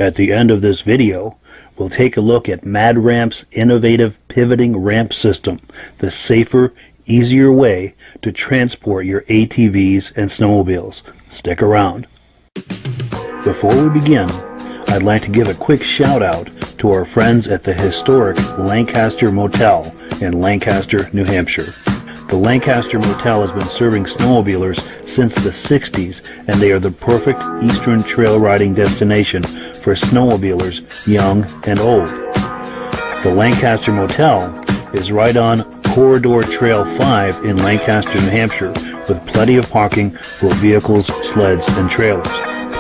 At the end of this video, we'll take a look at MadRamp's innovative pivoting ramp system, the safer, easier way to transport your ATVs and snowmobiles. Stick around. Before we begin, I'd like to give a quick shout out to our friends at the historic Lancaster Motel in Lancaster, New Hampshire. The Lancaster Motel has been serving snowmobilers since the 60s, and they are the perfect eastern trail riding destination for snowmobilers young and old. The Lancaster Motel is right on Corridor Trail 5 in Lancaster, New Hampshire, with plenty of parking for vehicles, sleds, and trailers.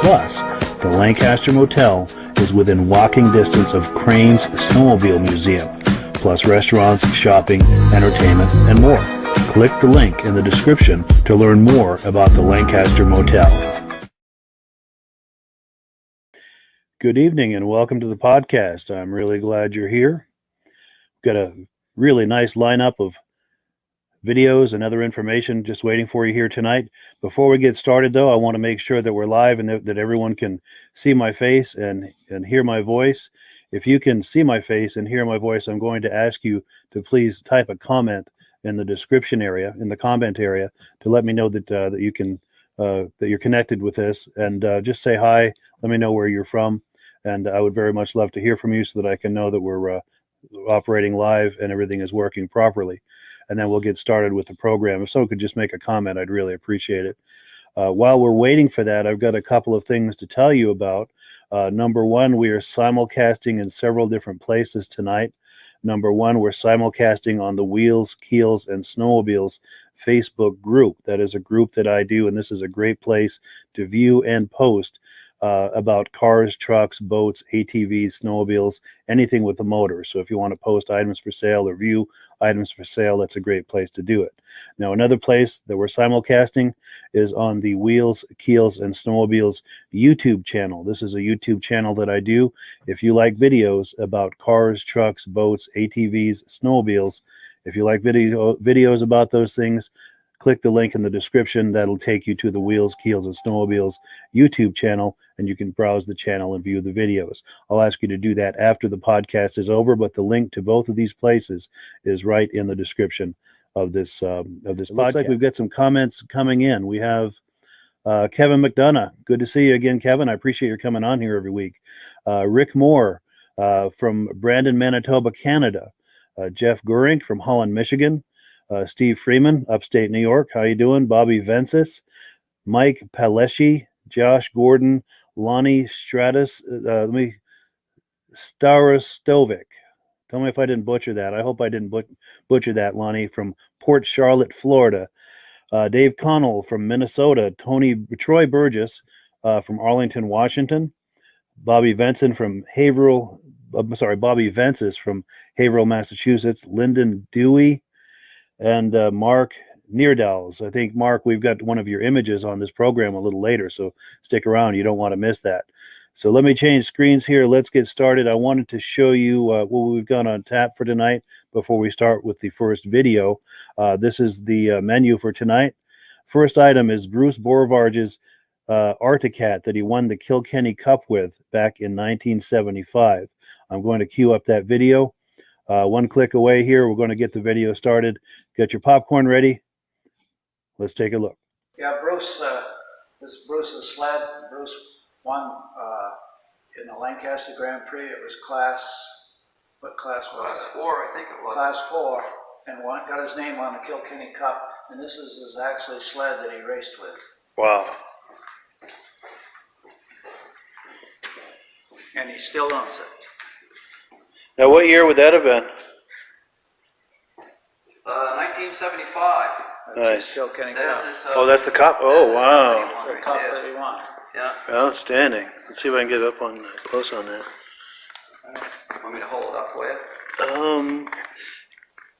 Plus, the Lancaster Motel is within walking distance of Crane's Snowmobile Museum, plus restaurants, shopping, entertainment, and more. Click the link in the description to learn more about the Lancaster Motel. Good evening and welcome to the podcast. I'm really glad you're here. Got a really nice lineup of videos and other information just waiting for you here tonight. Before we get started, though, I want to make sure that we're live and that everyone can see my face and hear my voice. If you can see my face and hear my voice, I'm going to ask you to please type a comment in the description area, in the comment area, to let me know that you can that you're connected with this, and just say hi. Let me know where you're from, and I would very much love to hear from you so that I can know that we're operating live and everything is working properly. And then we'll get started with the program. If someone could just make a comment, I'd really appreciate it. While we're waiting for that, I've got a couple of things to tell you about. Number one, we are simulcasting in several different places tonight. Number one, we're simulcasting on the Wheels, Keels, and Snowmobiles Facebook group. That is a group that I do, and this is a great place to view and post about cars, trucks, boats, ATVs, snowmobiles, anything with a motor. So if you want to post items for sale or view items for sale, that's a great place to do it. Now, another place that we're simulcasting is on the Wheels, Keels, and Snowmobiles YouTube channel. This is a YouTube channel that I do. If you like videos about cars, trucks, boats, ATVs, snowmobiles, if you like videos about those things, click the link in the description. That'll take you to the Wheels, Keels, and Snowmobiles YouTube channel, and you can browse the channel and view the videos. I'll ask you to do that after the podcast is over, but the link to both of these places is right in the description of this podcast. Looks like we've got some comments coming in. We have Kevin McDonough. Good to see you again, Kevin. I appreciate your coming on here every week. Rick Moore from Brandon, Manitoba, Canada. Jeff Gurink from Holland, Michigan. Steve Freeman, upstate New York. How you doing? Bobby Vensis, Mike Palesci, Josh Gordon, Lonnie Stratus, Starostovic. Tell me if I didn't butcher that. I hope I didn't butcher that, Lonnie, from Port Charlotte, Florida. Dave Connell from Minnesota, Troy Burgess from Arlington, Washington, Bobby Venson from Bobby Vences from Haverhill, Massachusetts, Lyndon Dewey, and Mark Neerdals. I think, Mark, we've got one of your images on this program a little later, so stick around. You don't want to miss that. So let me change screens here. Let's get started. I wanted to show you what we've got on tap for tonight before we start with the first video. This is the menu for tonight. First item is Bruce Beaurivage's Articat that he won the Kilkenny Cup with back in 1975. I'm going to queue up that video. One click away here, we're going to get the video started. Get your popcorn ready. Let's take a look. Yeah, Bruce, this is Bruce's sled. Bruce won in the Lancaster Grand Prix. It was what class was it? Class 4, I think it was. Class 4, and got his name on the Kilkenny Cup. And this is his actually sled that he raced with. Wow. And he still owns it. Now, what year would that have been? 1975. Nice. Kilkenny Cup. Oh, that's the cup? Oh, wow. The cup that he won. Yeah. Outstanding. Let's see if I can get up on close on that. Want me to hold it up for you?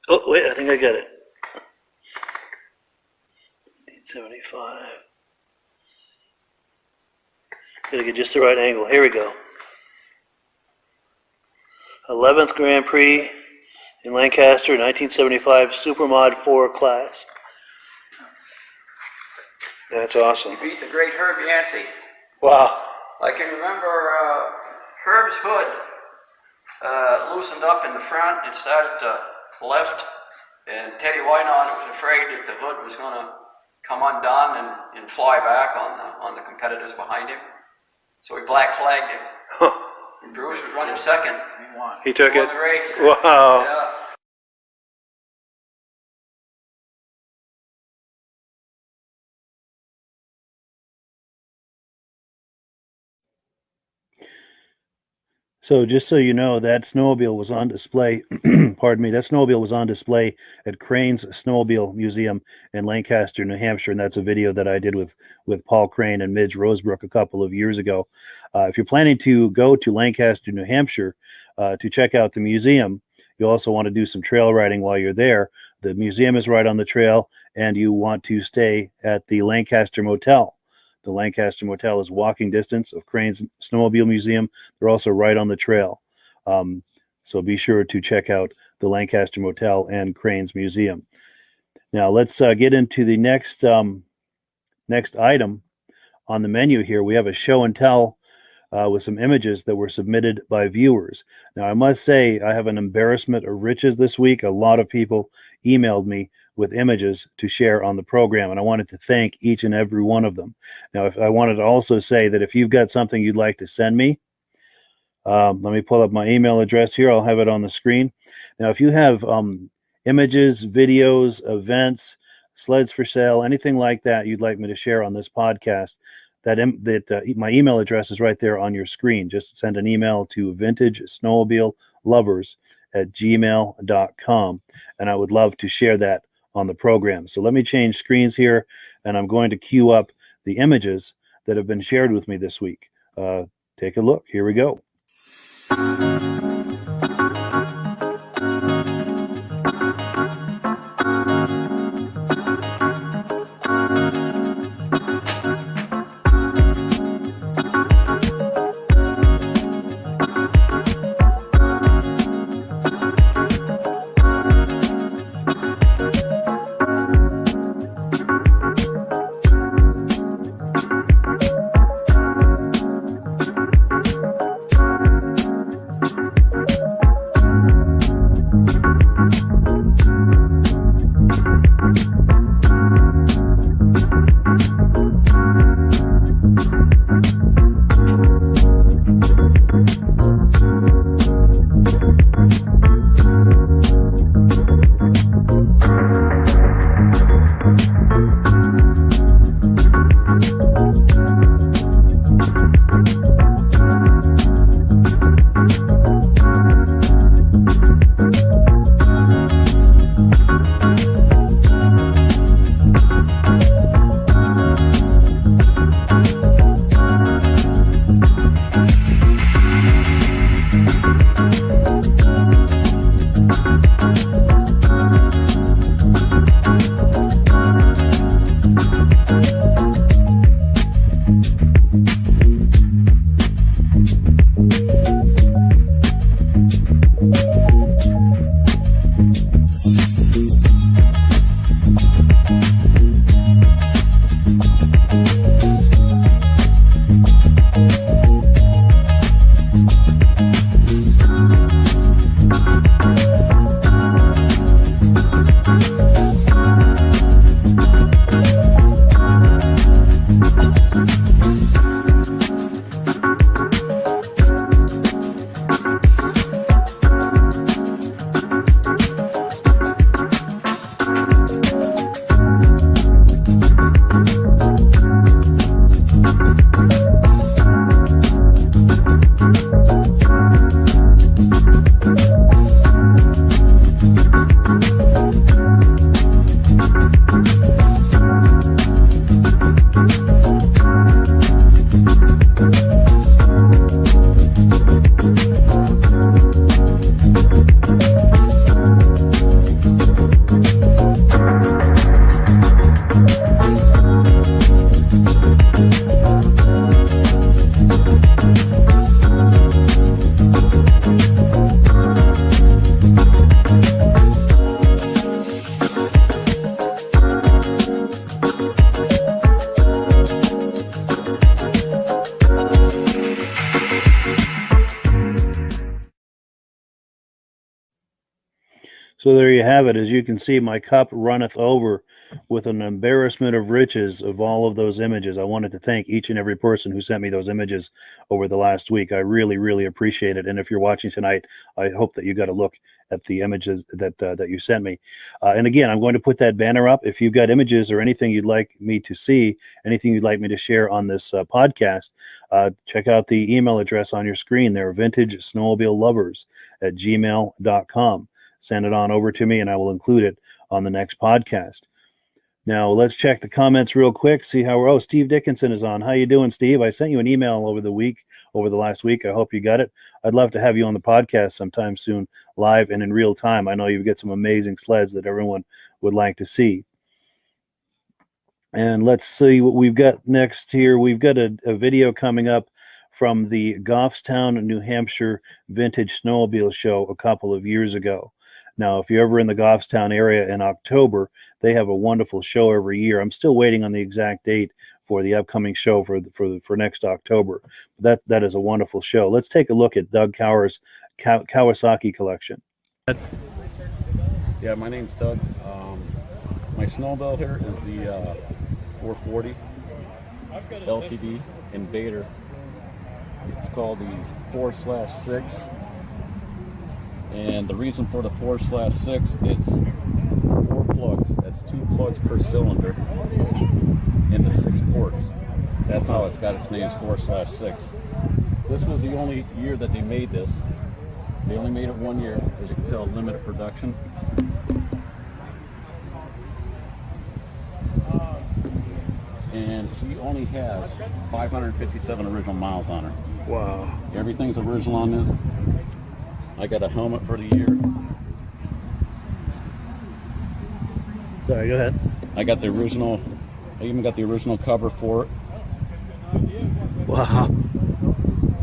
Oh, wait, I think I got it. 1975. Gotta get just the right angle. Here we go. 11th Grand Prix in Lancaster, 1975, Supermod 4 class. That's awesome. He beat the great Herb Yancey. Wow. I can remember Herb's hood loosened up in the front and started to lift, and Teddy Wynot was afraid that the hood was going to come undone and fly back on the competitors behind him. So he black flagged him. And Bruce was running second. He won. He took won it? the race. Wow. Yeah. So just so you know, that snowmobile was on display, pardon me, that snowmobile was on display at Crane's Snowmobile Museum in Lancaster, New Hampshire, and that's a video that I did with Paul Crane and Midge Rosebrook a couple of years ago. If you're planning to go to Lancaster, New Hampshire to check out the museum, you also want to do some trail riding while you're there. The museum is right on the trail, and you want to stay at the Lancaster Motel. The Lancaster Motel is walking distance of Crane's Snowmobile Museum. They're also right on the trail. So be sure to check out the Lancaster Motel and Crane's Museum. Now let's get into the next item on the menu here. We have a show and tell with some images that were submitted by viewers. Now I must say I have an embarrassment of riches this week. A lot of people emailed me with images to share on the program, and I wanted to thank each and every one of them. Now, I wanted to also say that if you've got something you'd like to send me, let me pull up my email address here. I'll have it on the screen. Now, if you have images, videos, events, sleds for sale, anything like that you'd like me to share on this podcast, my email address is right there on your screen. Just send an email to Vintage Snowmobile Lovers at gmail.com, and I would love to share that on the program. So let me change screens here, and I'm going to queue up the images that have been shared with me this week. Take a look. Here we go. So there you have it. As you can see, my cup runneth over with an embarrassment of riches of all of those images. I wanted to thank each and every person who sent me those images over the last week. I really, really appreciate it. And if you're watching tonight, I hope that you got a look at the images that you sent me. And again, I'm going to put that banner up. If you've got images or anything you'd like me to see, anything you'd like me to share on this podcast, check out the email address on your screen there, Vintage Snowmobile Lovers at gmail.com. Send it on over to me and I will include it on the next podcast. Now let's check the comments real quick, see how we're, Steve Dickinson is on. How you doing, Steve? I sent you an email over the last week. I hope you got it. I'd love to have you on the podcast sometime soon, live and in real time. I know you've got some amazing sleds that everyone would like to see. And let's see what we've got next here. We've got a video coming up from the Goffstown, New Hampshire Vintage Snowmobile Show a couple of years ago. Now, if you're ever in the Goffstown area in October, they have a wonderful show every year. I'm still waiting on the exact date for the upcoming show for next October. That is a wonderful show. Let's take a look at Doug Cower's Kawasaki collection. Yeah, my name's Doug. My snowmobile here is the 440 LTD Invader. It's called the 4/6. And the reason for the 4/6, it's 4 plugs. That's 2 plugs per cylinder into 6 ports. That's how it's got its name, 4/6. This was the only year that they made this. They only made it 1 year, as you can tell, limited production. And she only has 557 original miles on her. Wow. Everything's original on this. I got a helmet for the year. Sorry, go ahead. I got the original, I even got the original cover for it. Wow.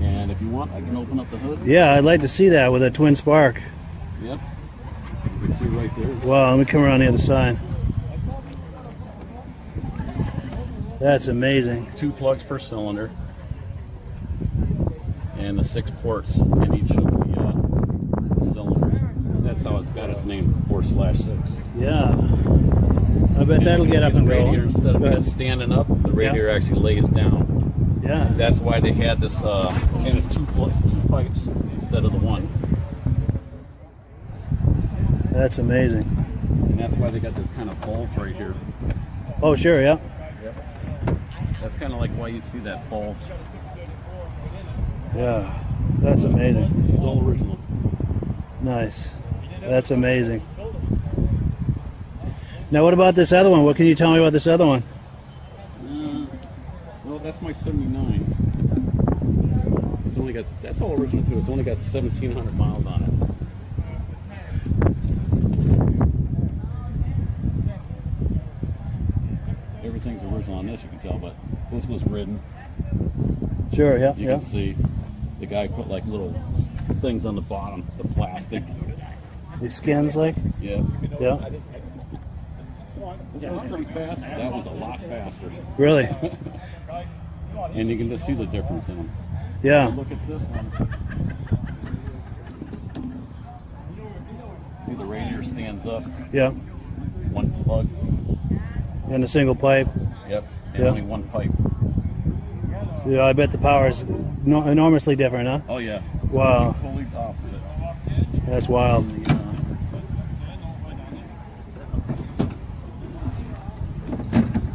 And if you want, I can open up the hood. Yeah, I'd like to see that with a twin spark. Yep. You can see right there. Wow, let me come around the other side. That's amazing. 2 plugs per cylinder. And the 6 ports in each of the cylinders. That's how it's got its name, 4/6. Yeah. I bet that'll get up and the radiator, going. instead of it standing up, the radiator actually lays down. Yeah. That's why they had this, and it's 2 pipes instead of the 1. That's amazing. And that's why they got this kind of bulge right here. Oh, sure, yeah. Yep. That's kind of like why you see that bulge. Yeah. That's amazing. She's all original. Nice. That's amazing. Now, what about this other one? What can you tell me about this other one? Well, that's my 79. It's only got, that's all original too. It's only got 1,700 miles on it. Everything's original on this, you can tell, but this was ridden. Sure, yeah. You can see the guy put like little things on the bottom, the plastic. These skins, like? Yeah. Yeah. This was pretty fast. That was a lot faster. Really? And you can just see the difference in them. Yeah. Look at this one. See, the radiator stands up. Yeah. 1 plug. And a single pipe. Yep. And Yeah. only 1 pipe. Yeah, I bet the power is enormously different, huh? Oh yeah. Wow. Totally opposite. That's wild.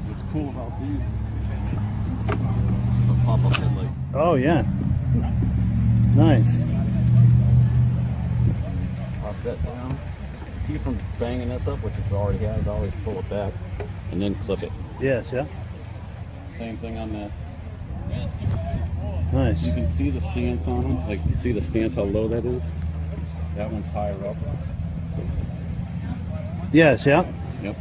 What's cool about these? It's a pop-up headlight. Oh, yeah. Nice. Pop that down. Keep from banging this up, which it already has. Always pull it back and then clip it. Yes, yeah. Same thing on this. Nice. You can see the stance on them. Like, you see the stance, how low that is? That one's higher up. Yes, yeah. Yep.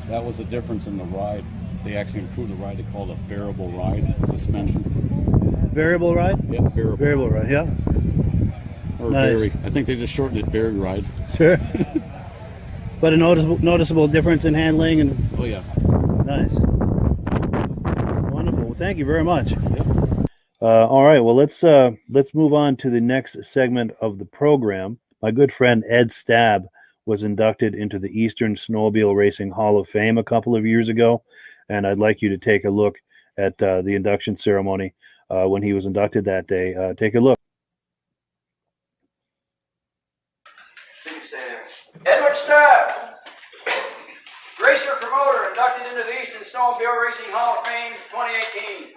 That was the difference in the ride. They actually improved the ride. They called it variable ride suspension. Variable ride? Yep, variable. Variable ride, yeah. Or Nice. Barry. I think they just shortened it Barry ride. Sure. But a noticeable difference in handling and Oh yeah. nice. Wonderful. Well, thank you very much. Yep. All right. Well, let's move on to the next segment of the program. My good friend Ed Staab was inducted into the Eastern Snowmobile Racing Hall of Fame a couple of years ago, and I'd like you to take a look at the induction ceremony when he was inducted that day. Take a look. Edward Staab, racer promoter, inducted into the Eastern Snowmobile Racing Hall of Fame 2018.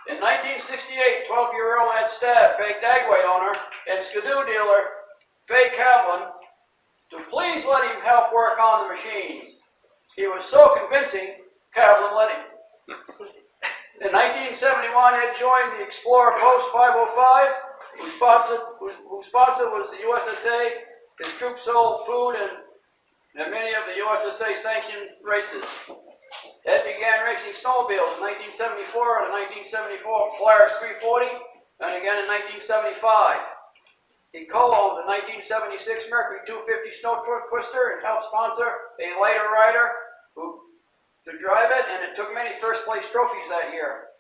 In 1968, 12-year-old Ed Staab begged Agway owner and Skidoo dealer Faye Cavlin to please let him help work on the machines. He was so convincing, Cavlin let him. In 1971, Ed joined the Explorer Post 505, whose sponsor was the USSA. His troops sold food and many of the USSA sanctioned races. Ed began racing snowmobiles in 1974 and in 1974 Polaris 340, and again in 1975. He co-owned the 1976 Mercury 250 Snow Twister and helped sponsor a lighter rider to drive it, and it took many first-place trophies that year.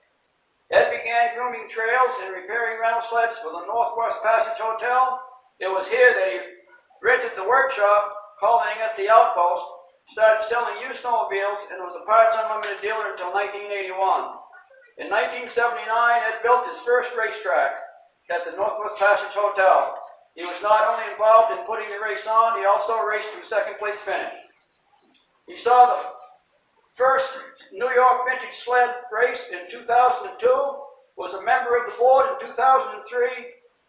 Ed began grooming trails and repairing rental sleds for the Northwest Passage Hotel. It was here that he rented the workshop, calling it the Outpost, started selling used snowmobiles, and was a Parts Unlimited dealer until 1981. In 1979, Ed built his first racetrack at the Northwest Passage Hotel. He was not only involved in putting the race on, he also raced to second place finish. He saw the first New York Vintage Sled race in 2002, was a member of the board in 2003,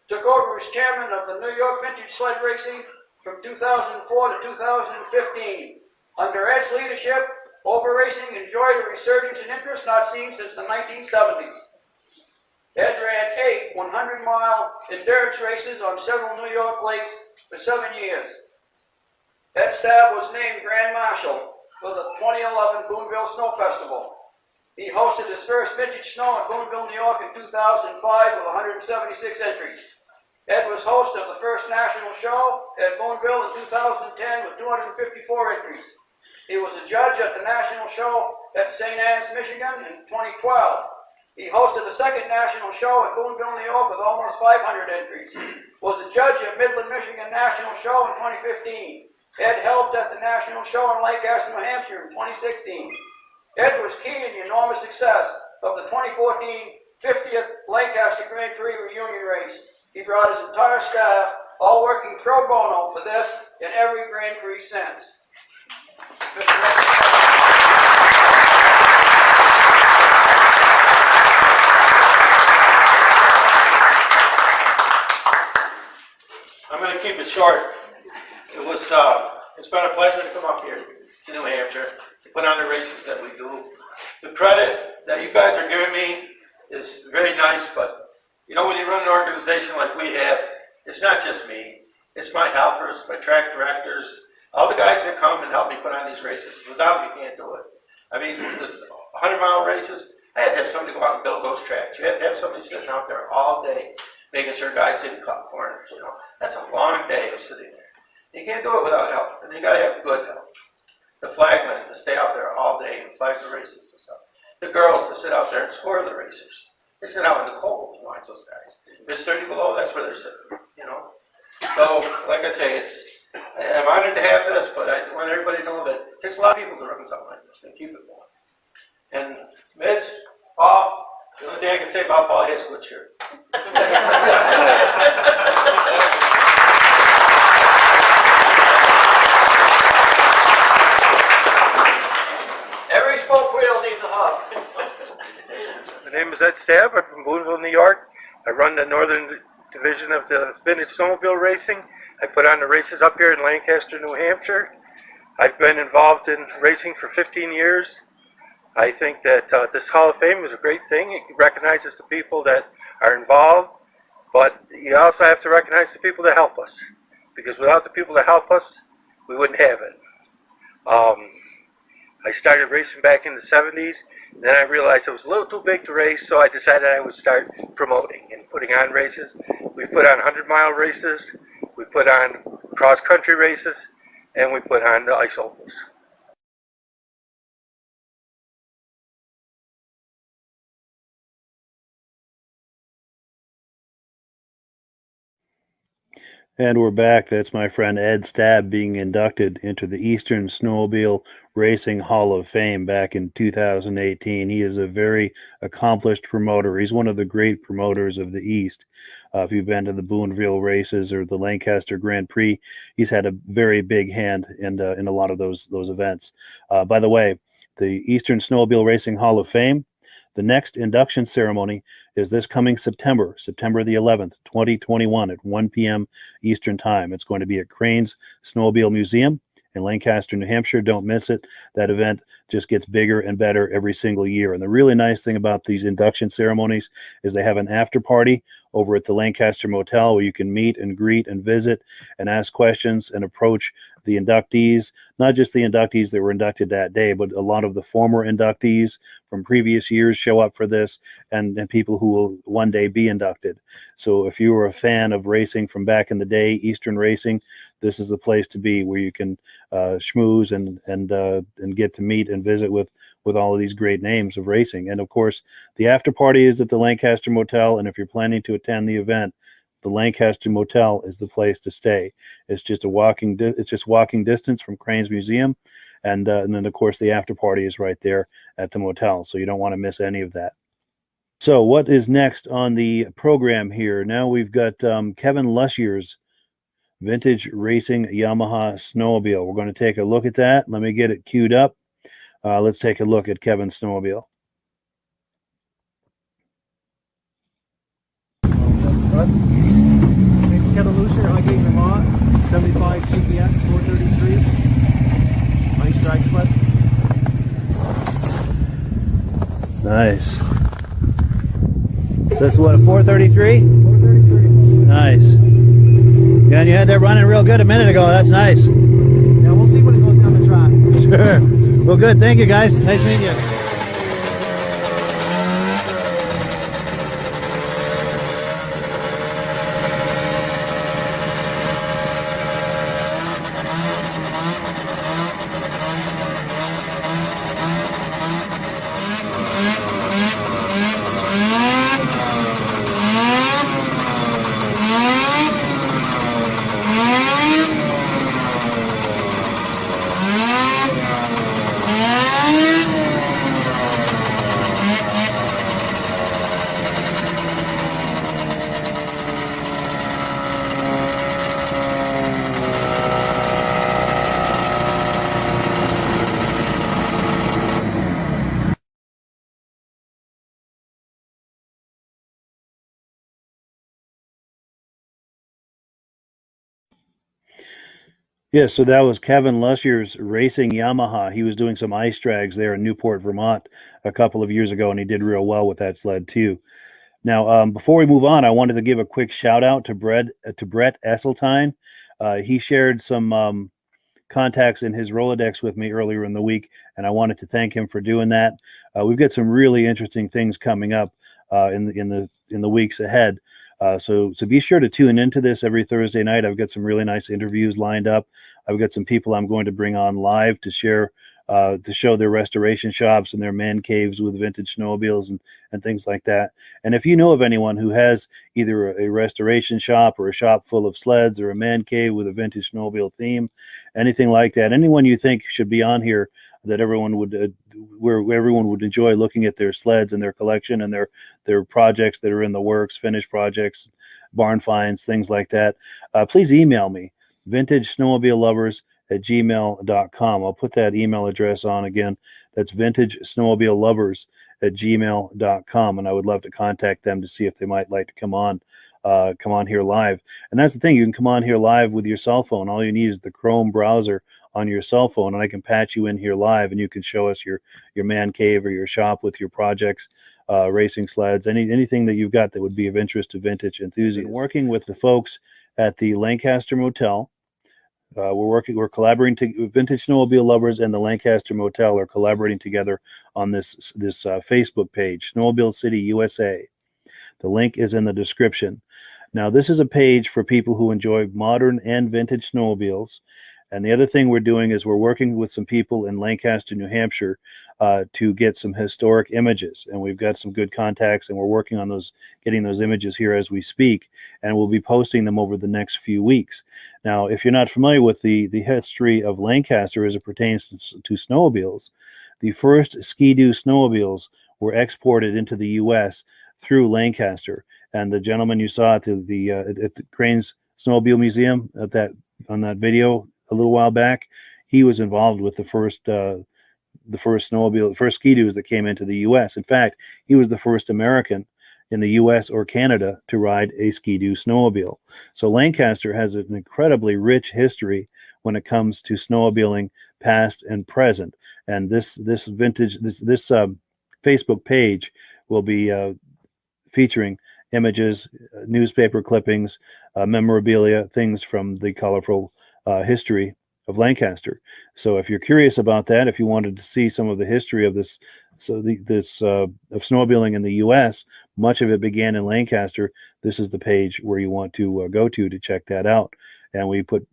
took over as chairman of the New York Vintage Sled Racing from 2004 to 2015. Under Ed's leadership, over racing enjoyed a resurgence in interest not seen since the 1970s. Ed ran 8 100-mile endurance races on several New York lakes for 7 years. Ed Staab was named Grand Marshal for the 2011 Boonville Snow Festival. He hosted his first vintage snow in Boonville, New York in 2005 with 176 entries. Ed was host of the first national show at Boonville in 2010 with 254 entries. He was a judge at the national show at St. Anne's, Michigan in 2012. He hosted the second national show at Boonville, New York with almost 500 entries. Was a judge at Midland, Michigan National Show in 2015. Ed helped at the national show in Lancaster, New Hampshire in 2016. Ed was key in the enormous success of the 2014 50th Lancaster Grand Prix reunion race. He brought his entire staff, all working pro bono for this and every Grand Prix since. I'm going to keep it short. It's been a pleasure to come up here to New Hampshire to put on the races that we do. The credit that you guys are giving me is very nice, but you know, when you run an organization like we have, it's not just me. It's my helpers, my track directors, all the guys that come and help me put on these races. Without them, you can't do it. I mean, this 100-mile races, I had to have somebody go out and build those tracks. You had to have somebody sitting out there all day, making sure guys didn't cut corners. You know, that's a long day of sitting there. You can't do it without help, and you got to have good help. The flagmen to stay out there all day and flag the races and stuff. The girls to sit out there and score the racers. They sit out in the cold to watch those guys. If it's 30 below, that's where they're sitting, you know. So, like I say, I'm honored to have this, but I want everybody to know that it takes a lot of people to run something like this and keep it going. And Midge, Paul, the only thing I can say about Paul, he has a good shirt. Every spoke wheel needs a hub. My name is Ed Staab. I'm from Boonville, New York. I run the northern division of the Vintage Snowmobile Racing. I put on the races up here in Lancaster, New Hampshire. I've been involved in racing for 15 years. I think that this Hall of Fame is a great thing. It recognizes the people that are involved, but you also have to recognize the people that help us, because without the people that help us, we wouldn't have it. I started racing back in the 70s, and then I realized it was a little too big to race, so I decided I would start promoting and putting on races. We put on 100-mile races, we put on cross-country races, and we put on the ice ovals. And we're back. That's my friend Ed Staab being inducted into the Eastern Snowmobile Racing Hall of Fame back in 2018. He is a very accomplished promoter. He's one of the great promoters of the East. If you've been to the Boonville races or the Lancaster Grand Prix, he's had a very big hand in a lot of those events. By the way, the Eastern Snowmobile Racing Hall of Fame, the next induction ceremony is this coming September the 11th, 2021 at 1 p.m. Eastern Time. It's going to be at Crane's Snowmobile Museum in Lancaster, New Hampshire. Don't miss it. That event just gets bigger and better every single year. And the really nice thing about these induction ceremonies is they have an after party over at the Lancaster Motel where you can meet and greet and visit and ask questions and approach the inductees, not just the inductees that were inducted that day, but a lot of the former inductees from previous years show up for this, and people who will one day be inducted. So if you were a fan of racing from back in the day, Eastern racing, this is the place to be, where you can schmooze and get to meet and visit with all of these great names of racing. And of course, the after party is at the Lancaster Motel, and if you're planning to attend the event, the Lancaster Motel is the place to stay. It's just walking distance from Crane's Museum, and then of course the after party is right there at the motel. So you don't want to miss any of that. So what is next on the program here? Now we've got Kevin Lussier's Vintage Racing Yamaha Snowmobile. We're going to take a look at that. Let me get it queued up. Let's take a look at Kevin's snowmobile. Name's Kevin Lussier, Highgate, Vermont, 75 GPX, 433, ice drag sled. Nice. So that's what, a 433? 433. Nice. Yeah, and you had that running real good a minute ago. That's nice. Yeah, we'll see when it goes down the track. Sure. Well, good. Thank you, guys. Nice meeting you. Yeah, so that was Kevin Lussier's Racing Yamaha. He was doing some ice drags there in Newport, Vermont a couple of years ago, and he did real well with that sled too. Now, before we move on, I wanted to give a quick shout out to Brett Esseltine. He shared some contacts in his Rolodex with me earlier in the week, and I wanted to thank him for doing that. We've got some really interesting things coming up in the weeks ahead. So be sure to tune into this every Thursday night. I've got some really nice interviews lined up. I've got some people I'm going to bring on live to share, to show their restoration shops and their man caves with vintage snowmobiles and things like that. And if you know of anyone who has either a restoration shop or a shop full of sleds or a man cave with a vintage snowmobile theme, anything like that, anyone you think should be on here that everyone would where everyone would enjoy looking at their sleds and their collection and their projects that are in the works, finished projects, barn finds, things like that, please email me, vintagesnowmobilelovers@gmail.com. I'll put that email address on again. That's vintagesnowmobilelovers@gmail.com, and I would love to contact them to see if they might like to come on here live. And that's the thing, you can come on here live with your cell phone. All you need is the Chrome browser on your cell phone, and I can patch you in here live, and you can show us your man cave or your shop with your projects, racing sleds, anything that you've got that would be of interest to vintage enthusiasts. Working with the folks at the Lancaster Motel. We're collaborating Vintage Snowmobile Lovers and the Lancaster Motel are collaborating together on this Facebook page, Snowmobile City, USA. The link is in the description. Now, this is a page for people who enjoy modern and vintage snowmobiles, And the other thing we're doing is we're working with some people in Lancaster, New Hampshire, to get some historic images. And we've got some good contacts, and we're working on getting those images here as we speak. And we'll be posting them over the next few weeks. Now, if you're not familiar with the history of Lancaster as it pertains to snowmobiles, the first Ski-Doo snowmobiles were exported into the U.S. through Lancaster. And the gentleman you saw at the Cranes Snowmobile Museum on that video a little while back, he was involved with the first Ski-Doos that came into the U.S. In fact, he was the first American in the U.S. or Canada to ride a Ski-Doo snowmobile. So Lancaster has an incredibly rich history when it comes to snowmobiling, past and present. And this Facebook page will be featuring images, newspaper clippings, memorabilia, things from the colorful history of Lancaster. So if you're curious about that, if you wanted to see some of the history of this, of snowmobiling in the U.S., much of it began in Lancaster. This is the page where you want to go to check that out. And we put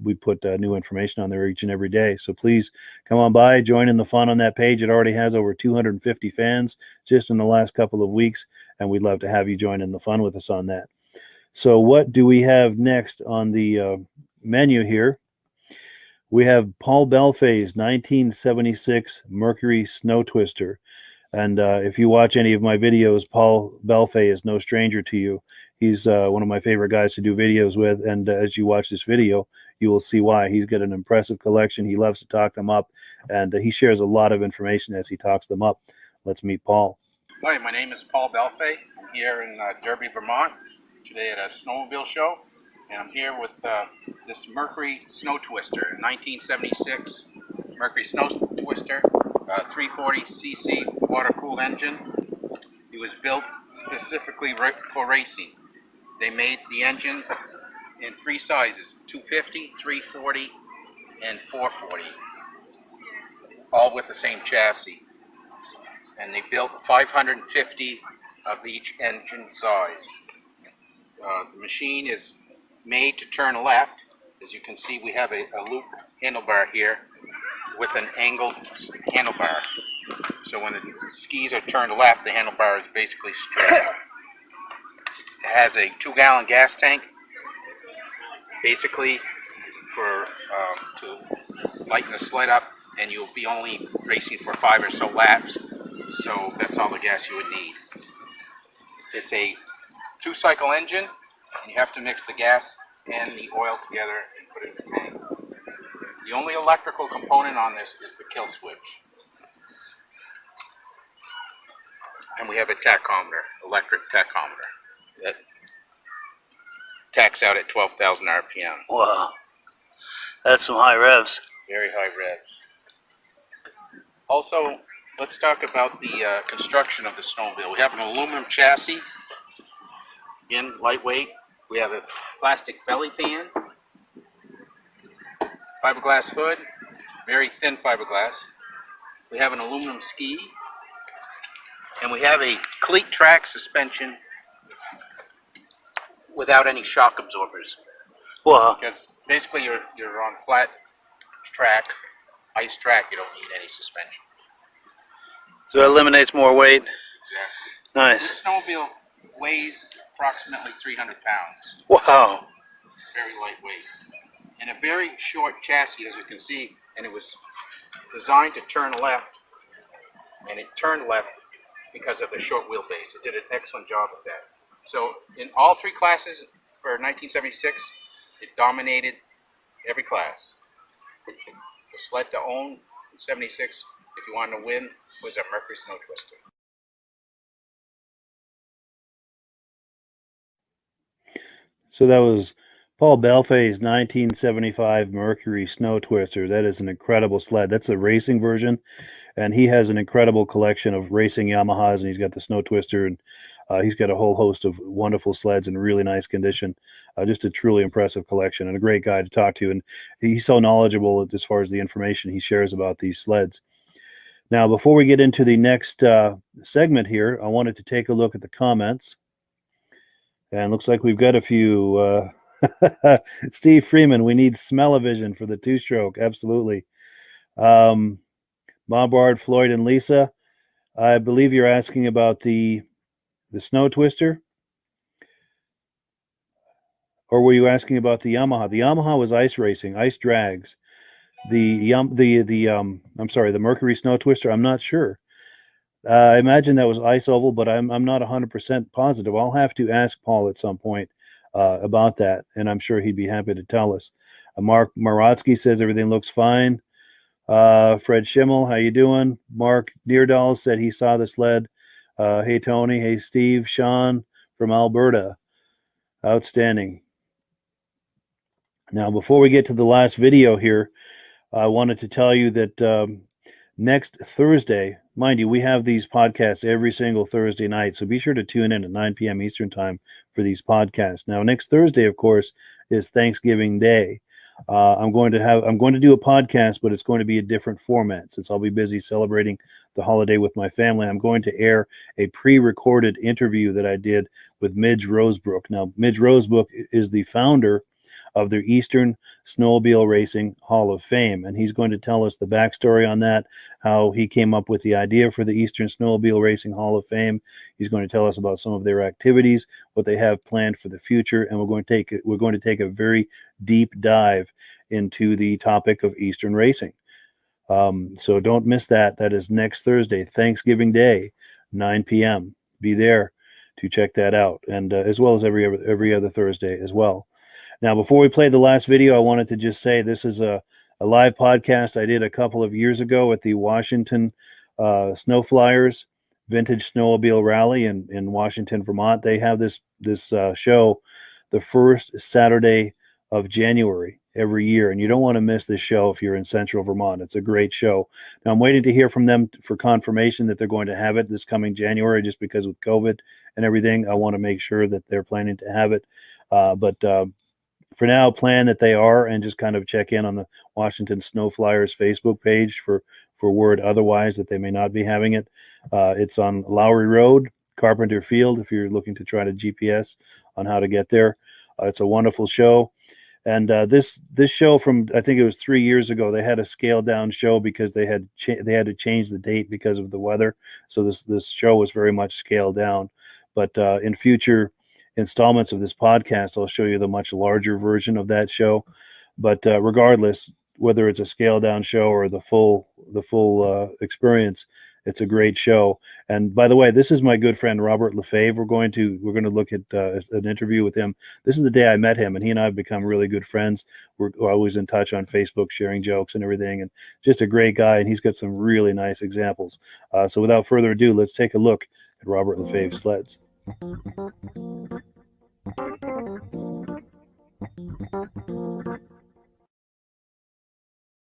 new information on there each and every day. So please come on by, join in the fun on that page. It already has over 250 fans just in the last couple of weeks, and we'd love to have you join in the fun with us on that. So what do we have next on the menu here? We have Paul Bellefeuille's 1976 Mercury Snow Twister. And if you watch any of my videos, Paul Bellefeuille is no stranger to you. He's one of my favorite guys to do videos with. And as you watch this video, you will see why. He's got an impressive collection. He loves to talk them up. And he shares a lot of information as he talks them up. Let's meet Paul. Hi, my name is Paul Bellefeuille. I'm here in Derby, Vermont, today at a snowmobile show. And I'm here with this Mercury Snow Twister, 1976 Mercury Snow Twister, 340cc water-cooled engine. It was built specifically for racing. They made the engine in three sizes, 250, 340, and 440, all with the same chassis. And they built 550 of each engine size. The machine is made to turn left. As you can see, we have a loop handlebar here with an angled handlebar. So when the skis are turned left, the handlebar is basically straight. It has a 2-gallon gas tank, basically for to lighten the sled up, and you'll be only racing for 5 or so laps. So that's all the gas you would need. It's a 2-cycle engine, and you have to mix the gas and the oil together and put it in the tank. The only electrical component on this is the kill switch. And we have a tachometer, electric tachometer, that tacks out at 12,000 RPM. Wow. That's some high revs. Very high revs. Also, let's talk about the construction of the snowmobile. We have an aluminum chassis, again, lightweight. We have a plastic belly pan, fiberglass hood, very thin fiberglass. We have an aluminum ski, and we have a cleat track suspension without any shock absorbers. Wow. Because basically you're on flat track, ice track, you don't need any suspension. So it eliminates more weight. Exactly. Nice. This snowmobile weighs approximately 300 pounds. Wow. Very lightweight. And a very short chassis, as you can see, and it was designed to turn left, and it turned left because of the short wheelbase. It did an excellent job of that. So in all 3 classes for 1976, it dominated every class. The sled to own in 76, if you wanted to win, was a Mercury Snow Twister. So that was Paul Bellefeuille's 1975 Mercury Snow Twister. That is an incredible sled. That's a racing version, and he has an incredible collection of racing Yamahas, and he's got the Snow Twister, and he's got a whole host of wonderful sleds in really nice condition. Just a truly impressive collection, and a great guy to talk to, and he's so knowledgeable as far as the information he shares about these sleds. Now, before we get into the next segment here, I wanted to take a look at the comments. And looks like we've got a few Steve Freeman, we need smell-o-vision for the two-stroke. Absolutely. Bombard, Floyd, and Lisa, I believe you're asking about the Snow Twister, or were you asking about the Yamaha? The Yamaha was ice racing, ice drags. I'm sorry, the Mercury Snow Twister. I'm not sure. I imagine that was ice oval, but I'm not 100% positive. I'll have to ask Paul at some point about that, and I'm sure he'd be happy to tell us. Mark Marotsky says everything looks fine. Fred Schimmel, how you doing? Mark Deerdahl said he saw the sled. Hey Tony, hey Steve, Sean from Alberta. Outstanding. Now, before we get to the last video here, I wanted to tell you that next Thursday, mind you, we have these podcasts every single Thursday night, so be sure to tune in at 9 p.m. Eastern Time for these podcasts. Now, next Thursday, of course, is Thanksgiving Day. I'm going to do a podcast, but it's going to be a different format since I'll be busy celebrating the holiday with my family. I'm going to air a pre-recorded interview that I did with Midge Rosebrook. Now, Midge Rosebrook is the founder of the Eastern Snowmobile Racing Hall of Fame, and he's going to tell us the backstory on that, how he came up with the idea for the Eastern Snowmobile Racing Hall of Fame. He's going to tell us about some of their activities, what they have planned for the future, and we're going to take a very deep dive into the topic of Eastern racing. So don't miss that. That is next Thursday, Thanksgiving Day, 9 p.m. Be there to check that out, and as well as every other Thursday as well. Now, before we play the last video, I wanted to just say this is a live podcast I did a couple of years ago at the Washington Snow Flyers Vintage Snowmobile Rally in Washington, Vermont. They have this show the first Saturday of January every year, and you don't want to miss this show if you're in Central Vermont. It's a great show. Now, I'm waiting to hear from them for confirmation that they're going to have it this coming January, just because with COVID and everything, I want to make sure that they're planning to have it. But for now, plan that they are, and just kind of check in on the Washington Snow Flyers Facebook page for word otherwise that they may not be having it. It's on Lowry Road, Carpenter Field, if you're looking to try to GPS on how to get there. It's a wonderful show. And this show from, I think it was 3 years ago, they had a scaled down show because they had to change the date because of the weather. So this show was very much scaled down. But in future installments of this podcast, I'll show you the much larger version of that show. But regardless, whether it's a scaled down show or the full experience, it's a great show. And by the way, this is my good friend Robert LeFevres. We're going to look at an interview with him. This is the day I met him, and he and I have become really good friends. We're always in touch on Facebook, sharing jokes and everything, and just a great guy. And he's got some really nice examples. So without further ado, let's take a look at Robert LeFevres' sleds.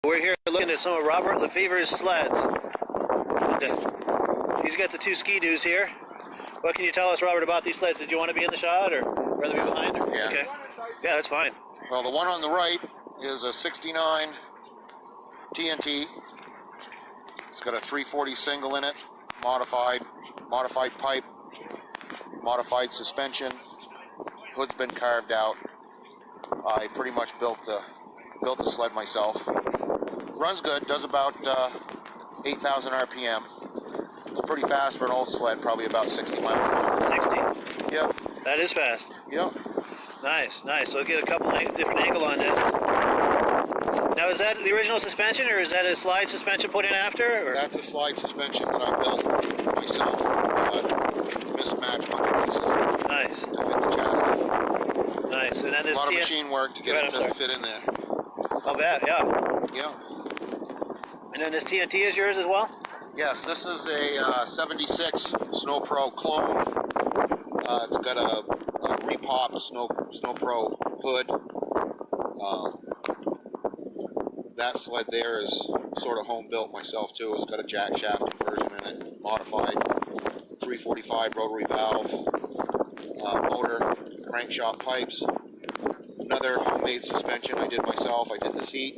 We're here looking at some of Robert LeFevres' sleds. He's got the two ski-doos here. What can you tell us, Robert, about these sleds? Did you want to be in the shot or rather be behind? Or? Yeah. Okay. Yeah, that's fine. Well, the one on the right is a 69 TNT. It's got a 340 single in it, modified pipe, modified suspension. Hood's been carved out. I pretty much built the sled myself. Runs good. Does about 8,000 RPM. It's pretty fast for an old sled. Probably about 60 miles an hour. 60. Yep. That is fast. Yep. Nice. So we'll get a couple different angle on this. Now, is that the original suspension, or is that a slide suspension put in after? Or? That's a slide suspension that I built myself. Mismatched bunch of pieces. Nice. To fit the chassis. Nice. And then this a lot of machine work to get it to fit in there. I'll bet, yeah. Yeah. And then this TNT is yours as well? Yes, this is a 76 Snow Pro clone. It's got a repop Snow Pro hood. That sled there is sort of home built myself too. It's got a jack shaft conversion in it, modified 345 rotary valve, motor, crankshaft pipes. Another homemade suspension I did myself. I did the seat.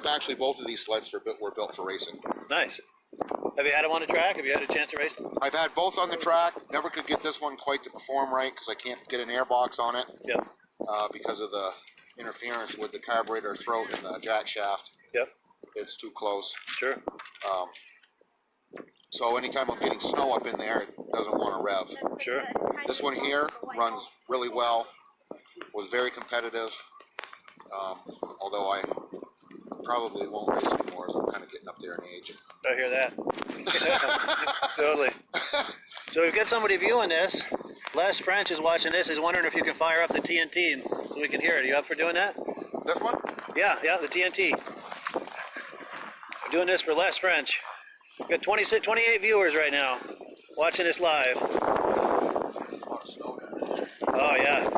Actually, both of these sleds were built for racing. Nice. Have you had them on the track? Have you had a chance to race them? I've had both on the track. Never could get this one quite to perform right because I can't get an airbox on it. Yep. Because of the interference with the carburetor throat and the jack shaft. Yep. It's too close. Sure. So anytime I'm getting snow up in there, it doesn't want to rev. Sure. This one here runs really well. Was very competitive. Although I probably won't race anymore as I'm kind of getting up there in age. I hear that. Totally. So we've got somebody viewing this. Les French is watching this. He's wondering if you can fire up the TNT so we can hear it. Are you up for doing that? This one? Yeah, the TNT. We're doing this for Les French. We've got 28 viewers right now watching this live. Oh, yeah.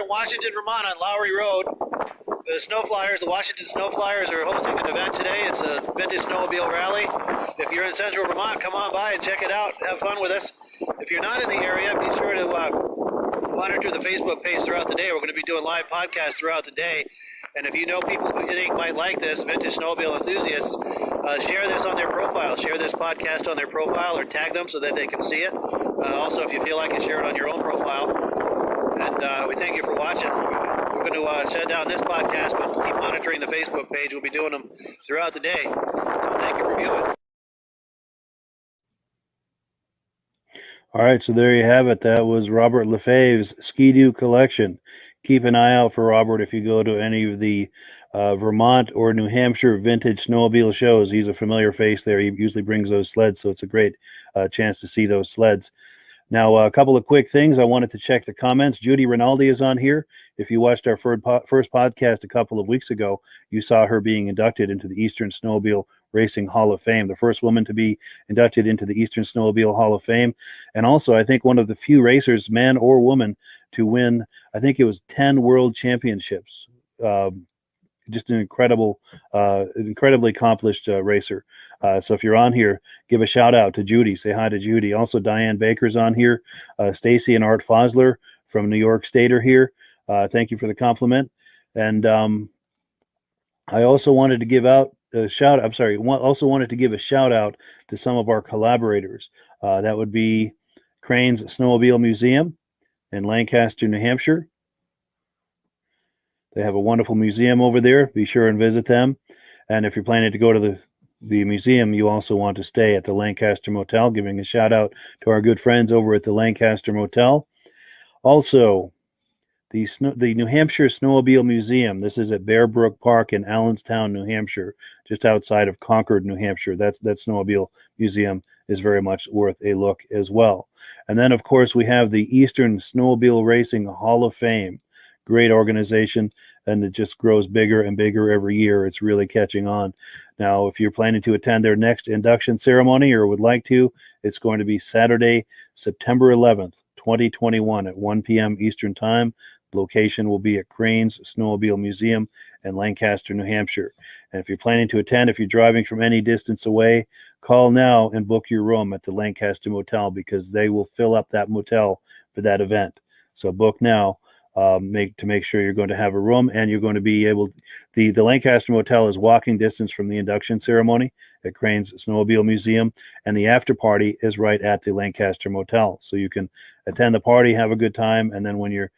Washington, Vermont on Lowry Road. The Washington Snow Flyers are hosting an event today. It's a Vintage Snowmobile Rally. If you're in central Vermont, come on by and check it out. Have fun with us. If you're not in the area, be sure to monitor the Facebook page throughout the day. We're going to be doing live podcasts throughout the day. And if you know people who you think might like this, Vintage Snowmobile enthusiasts, share this on their profile. Share this podcast on their profile or tag them so that they can see it. Also, if you feel like it, share it on your own profile. And we thank you for watching. We're going to shut down this podcast, but keep monitoring the Facebook page. We'll be doing them throughout the day. So thank you for viewing. All right, so there you have it. That was Robert LeFevres' Ski-Doo collection. Keep an eye out for Robert if you go to any of the Vermont or New Hampshire vintage snowmobile shows. He's a familiar face there. He usually brings those sleds, so it's a great chance to see those sleds. Now, a couple of quick things. I wanted to check the comments. Judy Rinaldi is on here. If you watched our first podcast a couple of weeks ago, you saw her being inducted into the Eastern Snowmobile Racing Hall of Fame, the first woman to be inducted into the Eastern Snowmobile Hall of Fame. And also, I think one of the few racers, man or woman, to win, I think it was 10 world championships. Just an incredibly accomplished racer. So if you're on here, give a shout out to Judy. Say hi to Judy. Also, Diane Baker's on here. Stacy and Art Fosler from New York State are here. Thank you for the compliment. And I also wanted to give out a shout. Also wanted to give a shout out to some of our collaborators. That would be Crane's Snowmobile Museum in Lancaster, New Hampshire. They have a wonderful museum over there. Be sure and visit them. And if you're planning to go to the museum, you also want to stay at the Lancaster Motel, giving a shout out to our good friends over at the Lancaster Motel. Also, the New Hampshire Snowmobile Museum. This is at Bear Brook Park in Allenstown, New Hampshire, just outside of Concord, New Hampshire. That snowmobile museum is very much worth a look as well. And then, of course, we have the Eastern Snowmobile Racing Hall of Fame. Great organization, and it just grows bigger and bigger every year. It's really catching on. Now, if you're planning to attend their next induction ceremony or would like to, it's going to be Saturday, September 11th, 2021 at 1 p.m. Eastern Time. Location will be at Cranes Snowmobile Museum in Lancaster, New Hampshire. And if you're planning to attend, if you're driving from any distance away, call now and book your room at the Lancaster Motel, because they will fill up that motel for that event. So book now. Make sure you're going to have a room, and you're going to be able. The Lancaster Motel is walking distance from the induction ceremony at Cranes Snowmobile Museum, and the after party is right at the Lancaster Motel. So you can attend the party, have a good time, and then when you're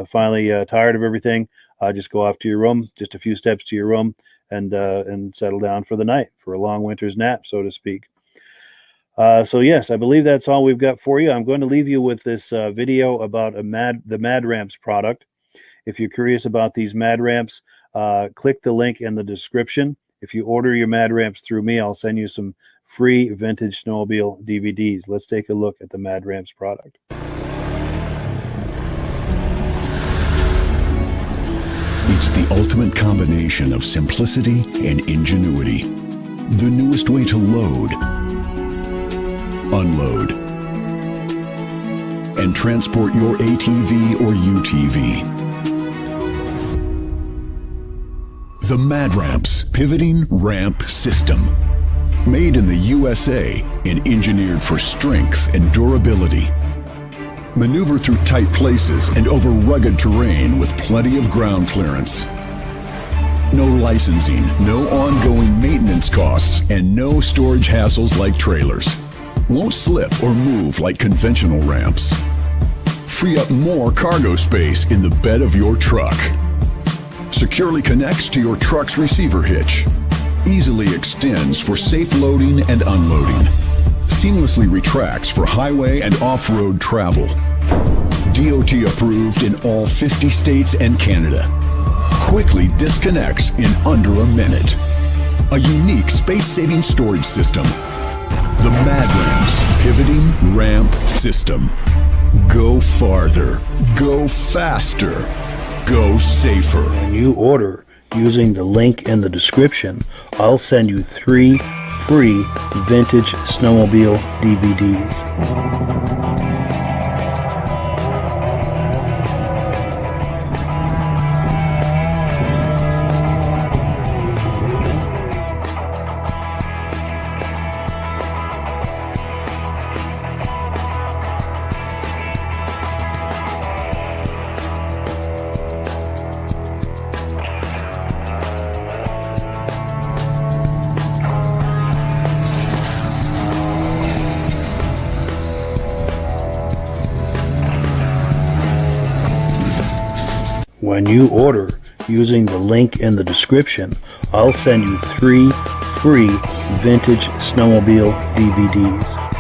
finally tired of everything, just go off to your room, just a few steps to your room, and settle down for the night, for a long winter's nap, so to speak. So yes, I believe that's all we've got for you. I'm going to leave you with this video about the Mad Ramps product. If you're curious about these Mad Ramps, click the link in the description. If you order your Mad Ramps through me, I'll send you some free Vintage Snowmobile DVDs. Let's take a look at the Mad Ramps product. It's the ultimate combination of simplicity and ingenuity. The newest way to load, unload, and transport your ATV or UTV. The Mad Ramps Pivoting Ramp System. Made in the USA and engineered for strength and durability. Maneuver through tight places and over rugged terrain with plenty of ground clearance. No licensing, no ongoing maintenance costs, and no storage hassles like trailers. Won't slip or move like conventional ramps. Free up more cargo space in the bed of your truck. Securely connects to your truck's receiver hitch. Easily extends for safe loading and unloading. Seamlessly retracts for highway and off-road travel. DOT approved in all 50 states and Canada. Quickly disconnects in under a minute. A unique space-saving storage system. The Mad Ramps Pivoting Ramp System. Go farther. Go faster. Go safer. When you order using the link in the description, I'll send you 3 free Vintage Snowmobile DVDs. When you order using the link in the description, I'll send you 3 free Vintage Snowmobile DVDs.